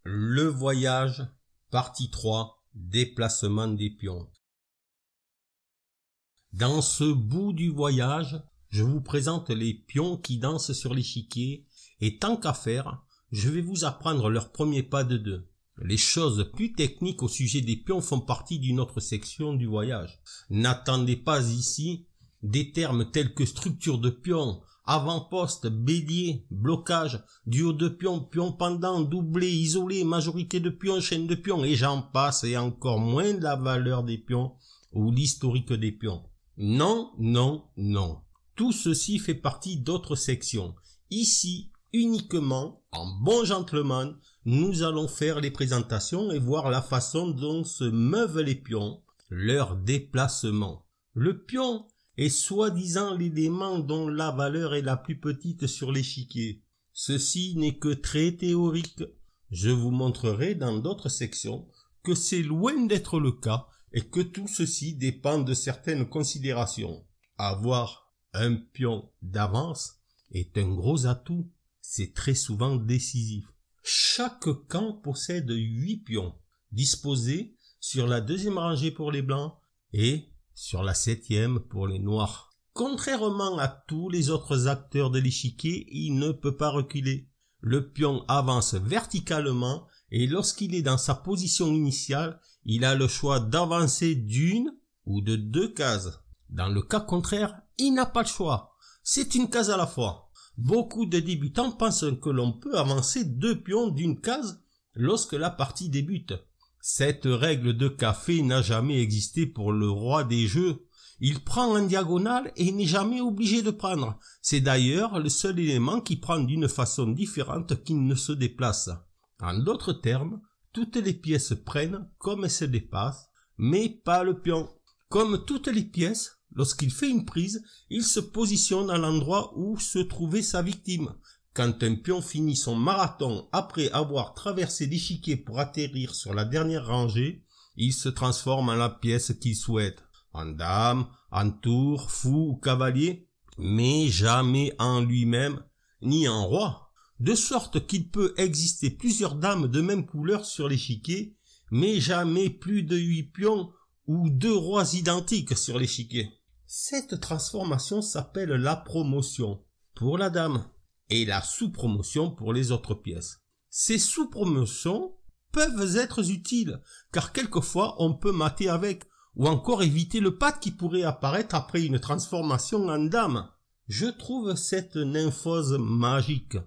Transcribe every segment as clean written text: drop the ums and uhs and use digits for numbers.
Le voyage, partie 3, déplacement des pions. Dans ce bout du voyage, je vous présente les pions qui dansent sur l'échiquier et tant qu'à faire, je vais vous apprendre leur premier pas de deux. Les choses plus techniques au sujet des pions font partie d'une autre section du voyage. N'attendez pas ici des termes tels que structure de pion, avant-poste, bélier, blocage, duo de pions, pion pendant, doublé, isolé, majorité de pions, chaîne de pions, et j'en passe, et encore moins la valeur des pions ou l'historique des pions. Non, non, non. Tout ceci fait partie d'autres sections. Ici, uniquement, en bon gentleman, nous allons faire les présentations et voir la façon dont se meuvent les pions, leur déplacement. Le pion est soi-disant l'élément dont la valeur est la plus petite sur l'échiquier. Ceci n'est que très théorique. Je vous montrerai dans d'autres sections que c'est loin d'être le cas et que tout ceci dépend de certaines considérations. Avoir un pion d'avance est un gros atout. C'est très souvent décisif. Chaque camp possède 8 pions, disposés sur la deuxième rangée pour les blancs et sur la 7e pour les noirs. Contrairement à tous les autres acteurs de l'échiquier, il ne peut pas reculer. Le pion avance verticalement et lorsqu'il est dans sa position initiale, il a le choix d'avancer d'une ou de 2 cases. Dans le cas contraire, il n'a pas le choix. C'est une case à la fois. Beaucoup de débutants pensent que l'on peut avancer 2 pions d'une case lorsque la partie débute. Cette règle de café n'a jamais existé pour le roi des jeux. Il prend en diagonale et n'est jamais obligé de prendre. C'est d'ailleurs le seul élément qui prend d'une façon différente qu'il ne se déplace. En d'autres termes, toutes les pièces prennent comme elles se dépassent, mais pas le pion. Comme toutes les pièces, lorsqu'il fait une prise, il se positionne à l'endroit où se trouvait sa victime. Quand un pion finit son marathon après avoir traversé l'échiquier pour atterrir sur la dernière rangée, il se transforme en la pièce qu'il souhaite. En dame, en tour, fou ou cavalier, mais jamais en lui-même, ni en roi. De sorte qu'il peut exister plusieurs dames de même couleur sur l'échiquier, mais jamais plus de 8 pions ou 2 rois identiques sur l'échiquier. Cette transformation s'appelle la promotion pour la dame et la sous-promotion pour les autres pièces. Ces sous-promotions peuvent être utiles car quelquefois on peut mater avec ou encore éviter le patt qui pourrait apparaître après une transformation en dame. Je trouve cette nymphose magique.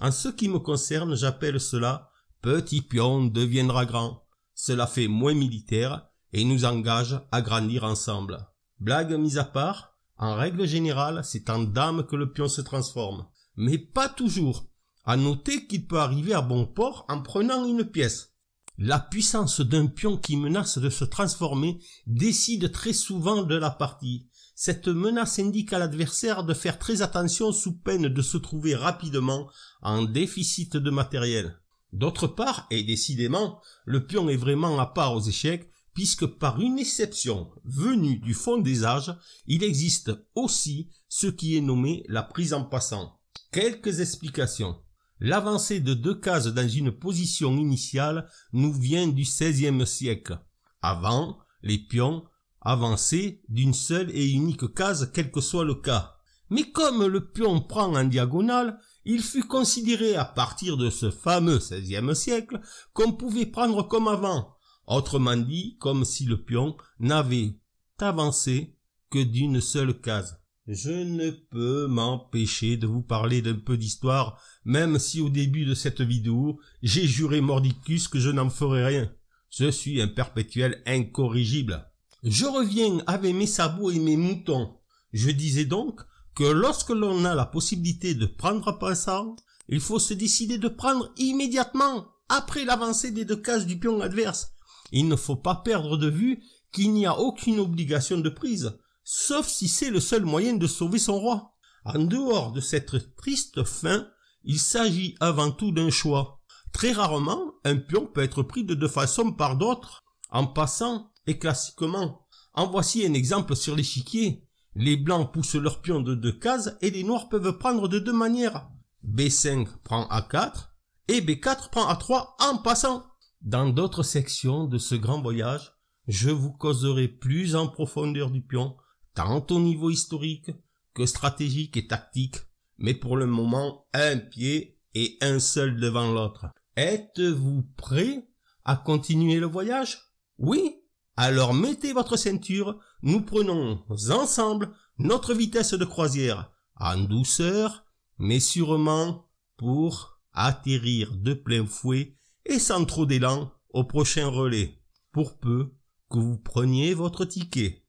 En ce qui me concerne, j'appelle cela « petit pion deviendra grand ». Cela fait moins militaire et nous engage à grandir ensemble. Blague mise à part, en règle générale, c'est en dame que le pion se transforme. Mais pas toujours. À noter qu'il peut arriver à bon port en prenant une pièce. La puissance d'un pion qui menace de se transformer décide très souvent de la partie. Cette menace indique à l'adversaire de faire très attention sous peine de se trouver rapidement en déficit de matériel. D'autre part, et décidément, le pion est vraiment à part aux échecs, puisque par une exception venue du fond des âges, il existe aussi ce qui est nommé la prise en passant. Quelques explications. L'avancée de 2 cases dans une position initiale nous vient du XVIe siècle. Avant, les pions avançaient d'une seule et unique case, quel que soit le cas. Mais comme le pion prend en diagonale, il fut considéré à partir de ce fameux XVIe siècle qu'on pouvait prendre comme avant. Autrement dit, comme si le pion n'avait avancé que d'une seule case. Je ne peux m'empêcher de vous parler d'un peu d'histoire, même si au début de cette vidéo, j'ai juré mordicus que je n'en ferai rien. Je suis un perpétuel incorrigible. Je reviens avec mes sabots et mes moutons. Je disais donc que lorsque l'on a la possibilité de prendre en passant, il faut se décider de prendre immédiatement, après l'avancée des 2 cases du pion adverse. Il ne faut pas perdre de vue qu'il n'y a aucune obligation de prise, sauf si c'est le seul moyen de sauver son roi. En dehors de cette triste fin, il s'agit avant tout d'un choix. Très rarement, un pion peut être pris de 2 façons par d'autres, en passant et classiquement. En voici un exemple sur l'échiquier. Les blancs poussent leur pion de 2 cases et les noirs peuvent prendre de 2 manières. B5 prend A4 et B4 prend A3 en passant. Dans d'autres sections de ce grand voyage, je vous causerai plus en profondeur du pion, tant au niveau historique que stratégique et tactique, mais pour le moment, un pied et un seul devant l'autre. Êtes-vous prêts à continuer le voyage? Oui? Alors mettez votre ceinture, nous prenons ensemble notre vitesse de croisière, en douceur, mais sûrement pour atterrir de plein fouet et sans trop d'élan au prochain relais, pour peu que vous preniez votre ticket.